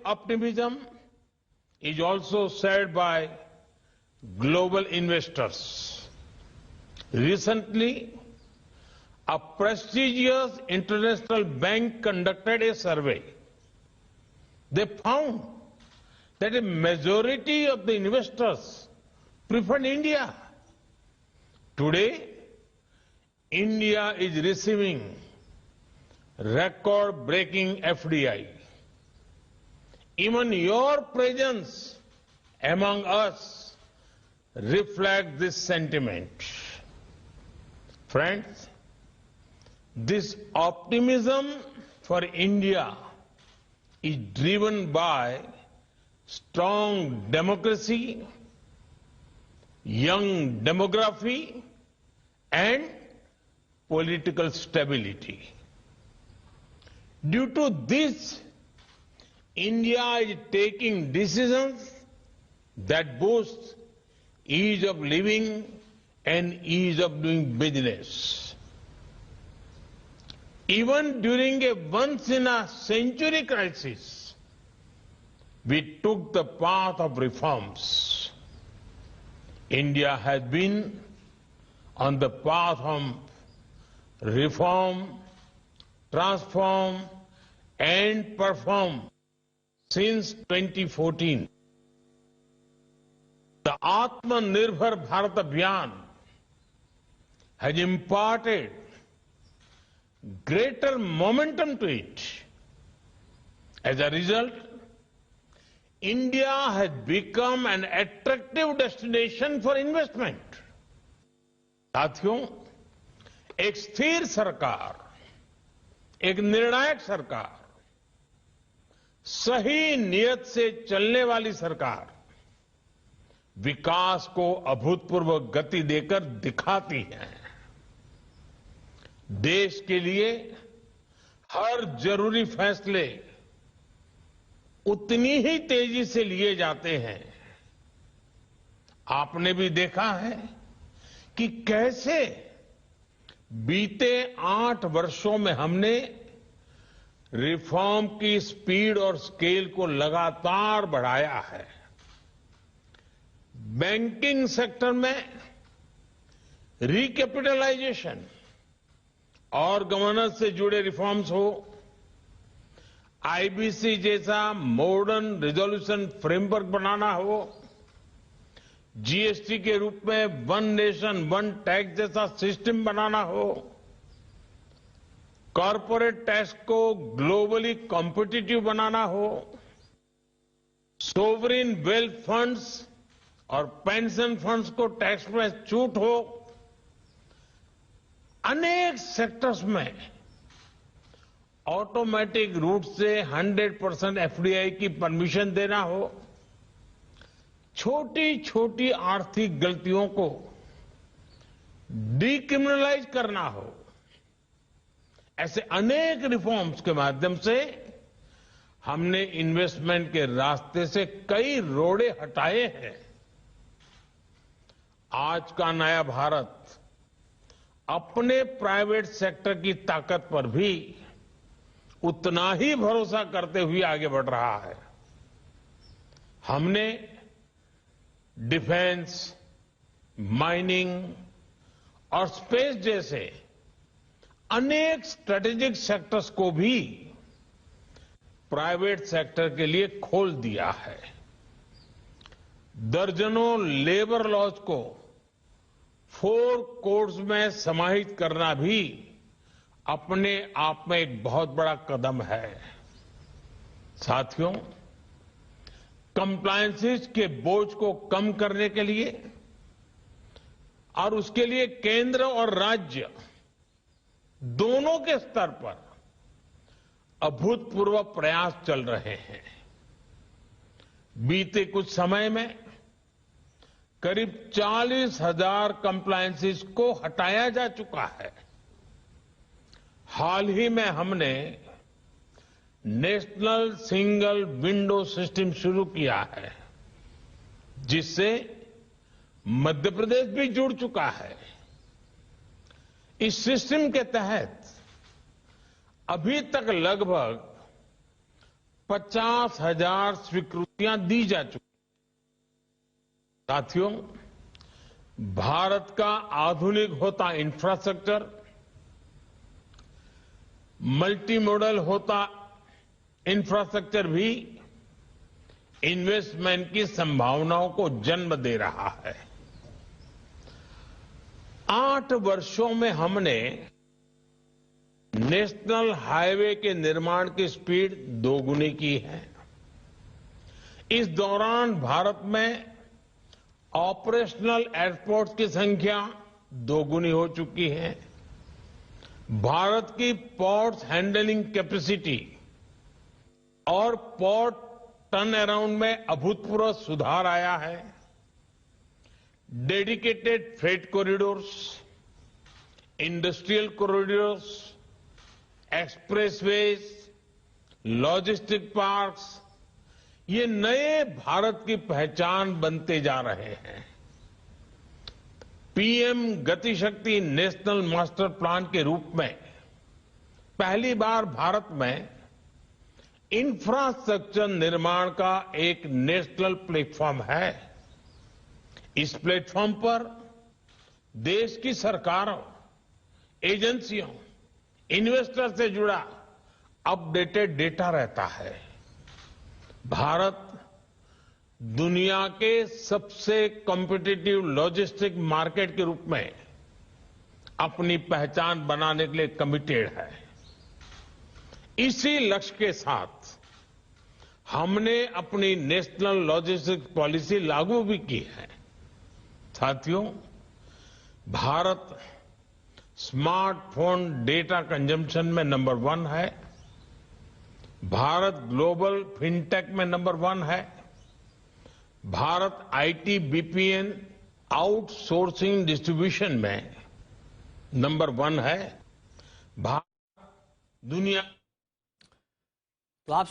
optimism is also shared by global investors. Recently, a prestigious international bank conducted a survey. They found that a majority of the investors preferred India. Today, India is receiving record-breaking FDI. Even your presence among us reflects this sentiment. Friends, this optimism for India is driven by strong democracy, young demography, and political stability. Due to this, India is taking decisions that boost ease of living and ease of doing business. Even during a once-in-a-century crisis, we took the path of reforms. India has been on the path of reform, transform, and perform since 2014. The Atmanirbhar Bharat Abhiyan has imparted greater momentum to it. As a result, India has become an attractive destination for investment. साथियों, एक स्थिर सरकार, एक निर्णायक सरकार, सही नियत से चलने वाली सरकार विकास को अभूतपूर्व गति देकर दिखाती है। देश के लिए हर जरूरी फैसले उतनी ही तेजी से लिए जाते हैं। आपने भी देखा है कि कैसे बीते 8 वर्षों में हमने रिफॉर्म की स्पीड और स्केल को लगातार बढ़ाया है। बैंकिंग सेक्टर में रिकैपिटलाइजेशन और गवर्नेंस से जुड़े रिफॉर्म्स हो, आईबीसी जैसा मॉडर्न रिजोल्यूशन फ्रेमवर्क बनाना हो, जीएसटी के रूप में वन नेशन वन टैक्स जैसा सिस्टम बनाना हो, कॉरपोरेट टैक्स को ग्लोबली कॉम्पिटिटिव बनाना हो, सोवरिन वेल्थ फंड्स और पेंशन फंड्स को टैक्स में छूट हो, अनेक सेक्टर्स में ऑटोमेटिक रूट से 100% एफडीआई की परमिशन देना हो, छोटी छोटी आर्थिक गलतियों को डिक्रिमिनलाइज करना हो, ऐसे अनेक रिफॉर्म्स के माध्यम से हमने इन्वेस्टमेंट के रास्ते से कई रोड़े हटाए हैं। आज का नया भारत अपने प्राइवेट सेक्टर की ताकत पर भी उतना ही भरोसा करते हुए आगे बढ़ रहा है। हमने डिफेंस, माइनिंग और स्पेस जैसे अनेक स्ट्रेटेजिक सेक्टर्स को भी प्राइवेट सेक्टर के लिए खोल दिया है। दर्जनों लेबर लॉज को 4 कोड्स में समाहित करना भी अपने आप में एक बहुत बड़ा कदम है। साथियों, कंप्लायंसेस के बोझ को कम करने के लिए और उसके लिए केंद्र और राज्य दोनों के स्तर पर अभूतपूर्व प्रयास चल रहे हैं। बीते कुछ समय में करीब 40,000 कंप्लायंसेस को हटाया जा चुका है। हाल ही में हमने नेशनल सिंगल विंडो सिस्टम शुरू किया है, जिससे मध्य प्रदेश भी जुड़ चुका है। इस सिस्टम के तहत अभी तक लगभग 50,000 स्वीकृतियां दी जा चुकी। साथियों, भारत का आधुनिक होता इंफ्रास्ट्रक्चर, मल्टी मॉडल होता इंफ्रास्ट्रक्चर भी इन्वेस्टमेंट की संभावनाओं को जन्म दे रहा है। 8 वर्षों में हमने नेशनल हाईवे के निर्माण की स्पीड दोगुनी की है। इस दौरान भारत में ऑपरेशनल एयरपोर्ट्स की संख्या दोगुनी हो चुकी है। भारत की पोर्ट्स हैंडलिंग कैपेसिटी और पोर्ट टर्न अराउंड में अभूतपूर्व सुधार आया है। Dedicated freight corridors, industrial corridors, expressways, logistic parks, ये नए भारत की पहचान बनते जा रहे हैं। पीएम गति शक्ति नेशनल मास्टर प्लान के रूप में पहली बार भारत में इंफ्रास्ट्रक्चर निर्माण का एक नेशनल प्लेटफॉर्म है। इस प्लेटफॉर्म पर देश की सरकारों, एजेंसियों, इन्वेस्टर से जुड़ा अपडेटेड डेटा रहता है। भारत दुनिया के सबसे कॉम्पिटिटिव लॉजिस्टिक मार्केट के रूप में अपनी पहचान बनाने के लिए कमिटेड है। इसी लक्ष्य के साथ हमने अपनी नेशनल लॉजिस्टिक्स पॉलिसी लागू भी की है। साथियों, भारत स्मार्टफोन डेटा कंजम्पशन में नंबर 1 है। भारत ग्लोबल फिनटेक में नंबर 1 है। Bharat IT BPN outsourcing distribution में नंबर 1 है। भारत दुनिया तो आप